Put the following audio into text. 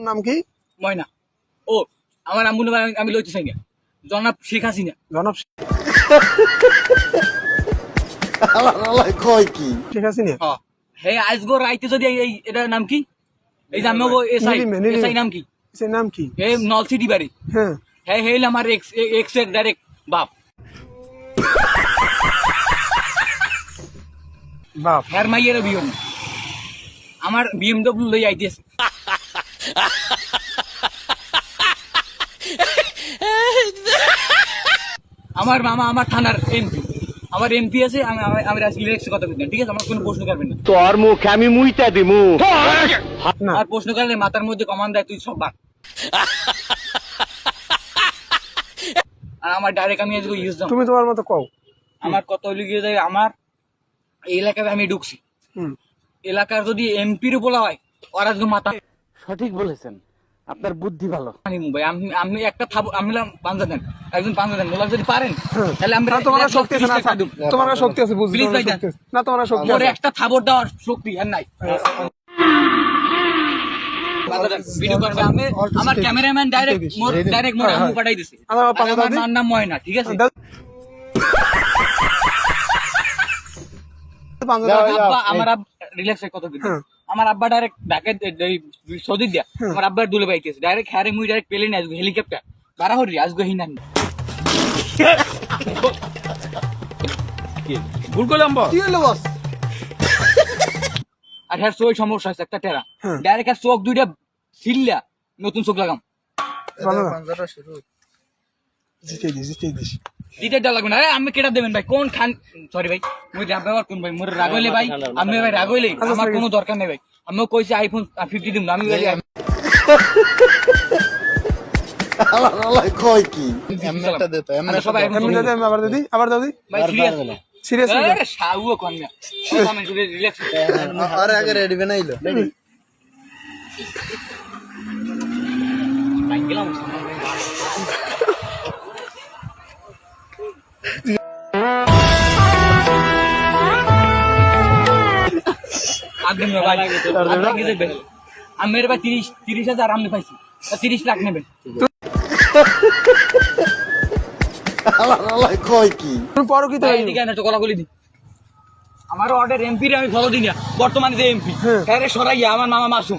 নাম কি? ময়না। ও আমার আম্মু আমি লইতে চাই না, জনাব শেখ হাসিনা। জনাব কয় কি শেখ হাসিনা? হে আজগো রাইতে যদি এটার নাম কি, এই যে আমিও এসআই নাম কি, সে নাম কি? হে নলসিটি বাড়ি। হ্যাঁ হ্যাঁ হেল আমার এক্স এর ডাইরেক্ট বাপ। বাপ হ্যার মাইয়ের বিয়ে আমার বিএমডব্লিউ লই আইতেছে। আমার মামা আমার থানার এমপি, আমার এমপি আছে। আমি ইলেকশন কথা বলছি, ঠিক আছে? আমার কোনো প্রশ্ন করবেন না। তোর মুখ আমি মুইতা দিমু না আর প্রশ্ন করলে মাথার মধ্যে কমান দেয়, তুই সব বাদ। আর আমার ডাইরেক্ট আমি আজকে ইউজ দাম, তুমি তোমার মতো কও। আমার কত লিখে যায়। আমার এই এলাকায় আমি ঢুকছি, এলাকার যদি এমপির বলা হয় ওর আজকে মাথা। সঠিক বলেছেন, আপনার বুদ্ধি ভালো। ভাই আমি একটা আমি পাঞ্জা দেন, একজন পাঞ্জা দেন বলা যদি পারেন তাহলে আমরা তোমার শক্তি আছে না? তোমার শক্তি আছে বুঝলি? Please ভাই দেন। না তোমার শক্তি ওরে আছে। একটা থাবর দেওয়ার শক্তি আর নাই। ভিডিও করবে আমি, আমার ক্যামেরাম্যান ডাইরেক্ট মোর আম্মু পাঠাই দিছে। আমার পাঞ্জা দাও আমার দি। মার নাম ময়না, ঠিক আছে? পাঞ্জা দাও। আব্বা আমার রিল্যাক্স কত দিন, আমার আব্বা ডাইরেক্ট ঢাকা সৌদি দিয়া আমার আব্বার দুলে বাইতেছে ডাইরেক্ট হ্যারে মুই ডাইরেক্ট প্লেন আসবে হেলিকপ্টার বারা হরি আসবে হিনান। ভুল করলাম বস। কি হলো বস? আর হ্যাঁ চোখ সমস্যা আছে একটা টেরা, ডাইরেক্ট আর চোখ দুইটা সিল্লা নতুন চোখ লাগাম। জিতে দিস। দিতে দেওয়া লাগবে না। আমি কেটা দেবেন ভাই? কোন খান? সরি ভাই, মুই রাগ ব্যবহার করুন ভাই, মোর রাগ হইলে ভাই আমি ভাই রাগ হইলে আমার কোনো দরকার নেই ভাই। আমিও কইছি আইফোন 50 দিম না, আমি ভাই কয় কি সবাই iPhone এমনি দাও, আমি আবার দাও দি। ভাই সিরিয়াস সিরিয়াস শাউও কোন না, আমি জুড়ে রিল্যাক্স আর আগে রেডি বানাইলো ভাই গেলাম। আগুন ভাই আমি মেরে ভাই 30,000 আমি পাইছি, 30 লাখ নেবেন। কয় কি তুমি পরো কি? তো এদিকে না তো গলাগলি দি। আমার অর্ডার এমপি রে আমি ফলো দিই না, বর্তমানে যে এমপি হ্যাঁ রে সরাইয়া আমার মামা মাসুম।